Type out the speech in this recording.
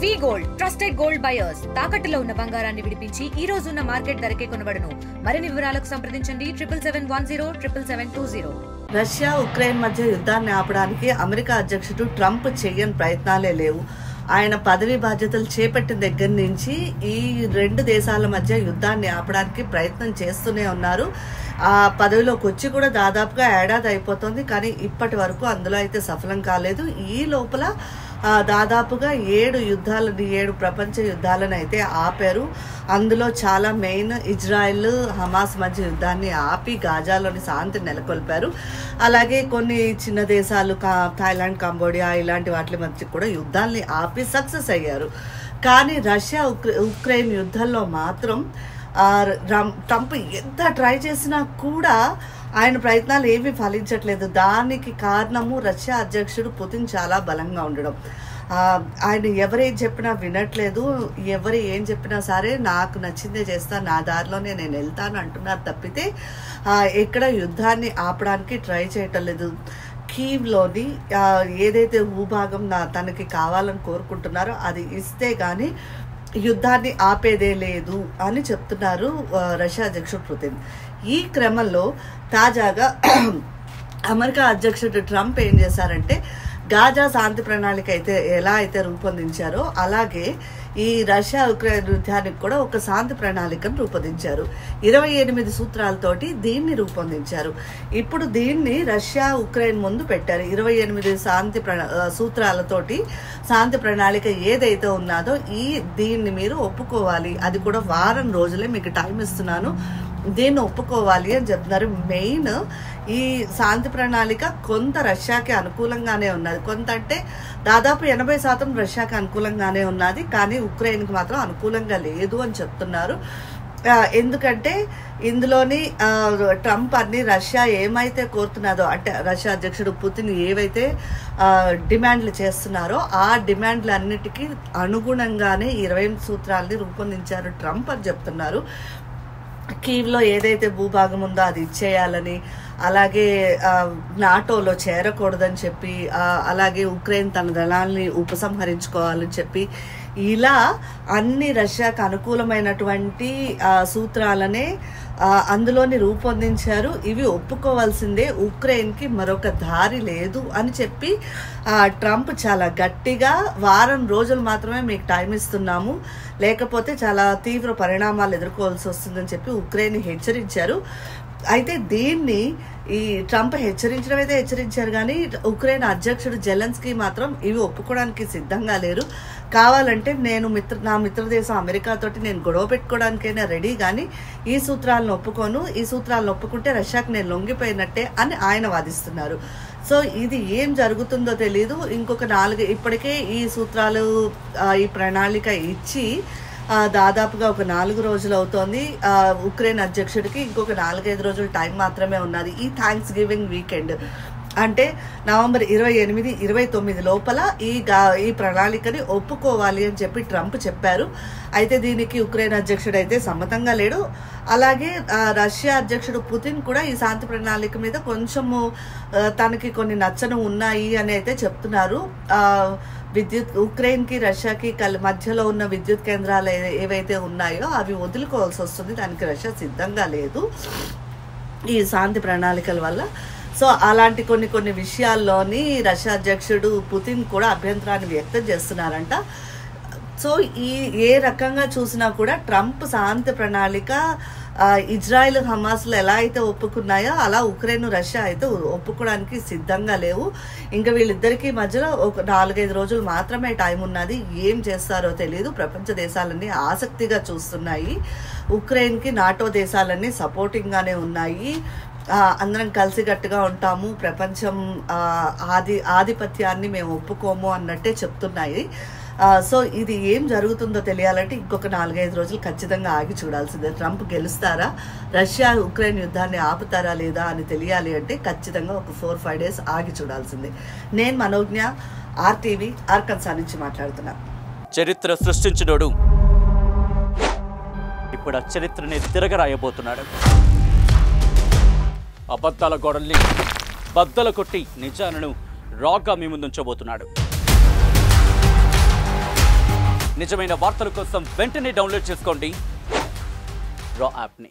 వి gold trusted gold buyers తాకట్టులో ఉన్న బంగారాన్ని విడిపించి ఈ రోజు ఉన్న మార్కెట్ ధరకే కొనబడును. మరిన్ని వివరాలకు సంప్రదించండి 7771077720. రష్యా ఉక్రెయిన్ మధ్య యుద్ధాన్ని ఆపడానికి అమెరికా అధ్యక్షుడు ట్రంప్ చేయని ప్రయత్నాలే లేవు. ఆయన పదవి బాధ్యతలు చేపట్టిన దగ్గర నుంచి ఈ రెండు దేశాల మధ్య యుద్ధాన్ని ఆపడానికి ప్రయత్నం చేస్తూనే ఉన్నారు. ఆ పదవిలోకి వచ్చి కూడా దాదాపుగా ఏడాది అయిపోతుంది, కానీ ఇప్పటి వరకు అందులో అయితే సఫలం కాలేదు. ఈ లోపల దాదాపుగా 7 ప్రపంచ యుద్ధాలను అయితే ఆపారు. అందులో చాలా మెయిన్ ఇజ్రాయెల్ హమాస్ మధ్య యుద్ధాన్ని ఆపి గాజాలోని శాంతిని నెలకొల్పారు. అలాగే కొన్ని చిన్న దేశాలు థాయిలాండ్, కంబోడియా ఇలాంటి వాటి మధ్య కూడా యుద్ధాన్ని ఆపి సక్సెస్ అయ్యారు. కానీ రష్యా ఉక్రెయిన్ యుద్ధంలో మాత్రం ట్రంప్ ఎంత ట్రై చేసినా కూడా ఆయన ప్రయత్నాలు ఏమీ ఫలించట్లేదు. దానికి కారణము రష్యా అధ్యక్షుడు పుతిన్ చాలా బలంగా ఉండడం. ఆయన ఎవరేం చెప్పినా వినట్లేదు. ఎవరు ఏం చెప్పినా సరే నాకు నచ్చిందే చేస్తా, నా దారిలోనే నేను వెళ్తాను అంటున్నారు తప్పితే ఎక్కడ యుద్ధాన్ని ఆపడానికి ట్రై చేయటం లేదు. కీవ్లోని ఏదైతే భూభాగం తనకి కావాలని కోరుకుంటున్నారో అది ఇస్తే గానీ యుద్ధాన్ని ఆపేదే లేదు అని చెప్తున్నారు రష్యా అధ్యక్షుడు పుతిన్. ఈ క్రమంలో తాజాగా అమెరికా అధ్యక్షుడు ట్రంప్ ఏం చేశారంటే గాజా శాంతి ప్రణాళిక అయితే ఎలా అయితే రూపొందించారో అలాగే ఈ రష్యా ఉక్రెయిన్ యుద్ధానికి కూడా ఒక శాంతి ప్రణాళికను రూపొందించారు. 28 సూత్రాలతోటి దీన్ని రూపొందించారు. ఇప్పుడు దీన్ని రష్యా ఉక్రెయిన్ ముందు పెట్టారు. 28 సూత్రాలతోటి శాంతి ప్రణాళిక ఏదైతే ఉన్నదో దీన్ని మీరు ఒప్పుకోవాలి, అది కూడా వారం రోజులే మీకు టైం ఇస్తున్నాను, దీన్ని ఒప్పుకోవాలి అని చెప్తున్నారు. మెయిన్ ఈ శాంతి ప్రణాళిక కొంత రష్యాకి అనుకూలంగానే ఉన్నది, కొంత అంటే దాదాపు 80% రష్యాకి అనుకూలంగానే ఉన్నది, కానీ ఉక్రెయిన్కి మాత్రం అనుకూలంగా లేదు అని చెప్తున్నారు. ఎందుకంటే ఇందులోని ట్రంప్ అన్ని రష్యా ఏమైతే కోరుతున్నదో, అంటే రష్యా అధ్యక్షుడు పుతిన్ ఏవైతే డిమాండ్లు చేస్తున్నారో ఆ డిమాండ్లన్నిటికీ అనుగుణంగానే 28 సూత్రాలని రూపొందించారు ట్రంప్ అని చెప్తున్నారు. కీవ్లో ఏదైతే భూభాగం ఉందో అది ఇచ్చేయాలని, అలాగే నాటోలో చేరకూడదని చెప్పి, అలాగే ఉక్రెయిన్ తన దళాల్ని ఉపసంహరించుకోవాలని చెప్పి, ఇలా అన్ని రష్యాకు అనుకూలమైనటువంటి సూత్రాలనే అందులోని రూపొందించారు. ఇవి ఒప్పుకోవాల్సిందే, ఉక్రెయిన్కి మరొక దారి లేదు అని చెప్పి ట్రంప్ చాలా గట్టిగా వారం రోజులు మాత్రమే మీకు టైం ఇస్తున్నాము, లేకపోతే చాలా తీవ్ర పరిణామాలు ఎదుర్కోవాల్సి వస్తుందని చెప్పి ఉక్రెయిన్ హెచ్చరించారు. అయితే దీన్ని ఈ ట్రంప్ హెచ్చరించడం అయితే హెచ్చరించారు, కానీ ఉక్రెయిన్ అధ్యక్షుడు జెలెన్స్కీ మాత్రం ఇవి ఒప్పుకోవడానికి సిద్ధంగా లేరు. కావాలంటే నేను నా మిత్రదేశం అమెరికాతోటి నేను గొడవ పెట్టుకోవడానికైనా రెడీ, కానీ ఈ సూత్రాలను ఒప్పుకోను, ఈ సూత్రాలను ఒప్పుకుంటే రష్యాకి నేను లొంగిపోయినట్టే అని ఆయన వాదిస్తున్నారు. సో ఇది ఏం జరుగుతుందో తెలీదు. ఇంకొక ఇప్పటికే ఈ సూత్రాలు ఈ ప్రణాళిక ఇచ్చి దాదాపుగా ఒక 4 రోజులు అవుతోంది. ఉక్రెయిన్ అధ్యక్షుడికి ఇంకొక 4-5 రోజులు టైం మాత్రమే ఉన్నది. ఈ థ్యాంక్స్ గివింగ్ వీకెండ్ అంటే నవంబర్ 28, 29 లోపల ఈ ప్రణాళికని ఒప్పుకోవాలి అని చెప్పి ట్రంప్ చెప్పారు. అయితే దీనికి ఉక్రెయిన్ అధ్యక్షుడు అయితే సమ్మతంగా లేడు. అలాగే రష్యా అధ్యక్షుడు పుతిన్ కూడా ఈ శాంతి ప్రణాళిక మీద కొంచెము తనకి కొన్ని నచ్చని ఉన్నాయి అని అయితే చెప్తున్నారు. ఉక్రెయిన్కి రష్యాకి మధ్యలో ఉన్న విద్యుత్ కేంద్రాలు ఏవైతే ఉన్నాయో అవి వదులుకోవాల్సి వస్తుంది, దానికి రష్యా సిద్ధంగా లేదు ఈ శాంతి ప్రణాళికల వల్ల. సో అలాంటి కొన్ని విషయాల్లోని రష్యా అధ్యక్షుడు పుతిన్ కూడా అభ్యంతరాన్ని వ్యక్తం చేస్తున్నారంట. సో ఏ రకంగా చూసినా కూడా ట్రంప్ శాంతి ప్రణాళిక ఇజ్రాయెల్ హమాస్లు ఎలా అయితే ఒప్పుకున్నాయో అలా ఉక్రెయిన్ రష్యా అయితే ఒప్పుకోవడానికి సిద్ధంగా లేవు. ఇంకా వీళ్ళిద్దరికీ మధ్యలో ఒక 4-5 రోజులు మాత్రమే టైం ఉన్నది. ఏం చేస్తారో తెలియదు. ప్రపంచ దేశాలన్నీ ఆసక్తిగా చూస్తున్నాయి. ఉక్రెయిన్కి నాటో దేశాలన్నీ సపోర్టింగ్గానే ఉన్నాయి. అందరం కలిసికట్టుగా ఉంటాము, ప్రపంచం ఆధిపత్యాన్ని మేము ఒప్పుకోము అన్నట్టే చెప్తున్నాయి. సో ఇది ఏం జరుగుతుందో తెలియాలంటే ఇంకొక 4-5 రోజులు ఖచ్చితంగా ఆగి చూడాల్సిందే. ట్రంప్ గెలుస్తారా, రష్యా ఉక్రెయిన్ యుద్ధాన్ని ఆపుతారా లేదా అని తెలియాలి అంటే ఖచ్చితంగా ఒక 4-5 డేస్ ఆగి చూడాల్సిందే. నేను మనోజ్ఞ, RTV ఆర్కన్సా నుంచి మాట్లాడుతున్నా. చరిత్ర సృష్టించినోడు ఇప్పుడు ఆ చరిత్రని తిరగరాయబోతున్నాడు. అబద్ధాల గోడల్ని బద్దల కొట్టి నిజాలను రాగా మీ ముందుంచబోతున్నాడు. నిజమైన వార్తల కోసం వెంటనే డౌన్లోడ్ చేసుకోండి రా యాప్ని.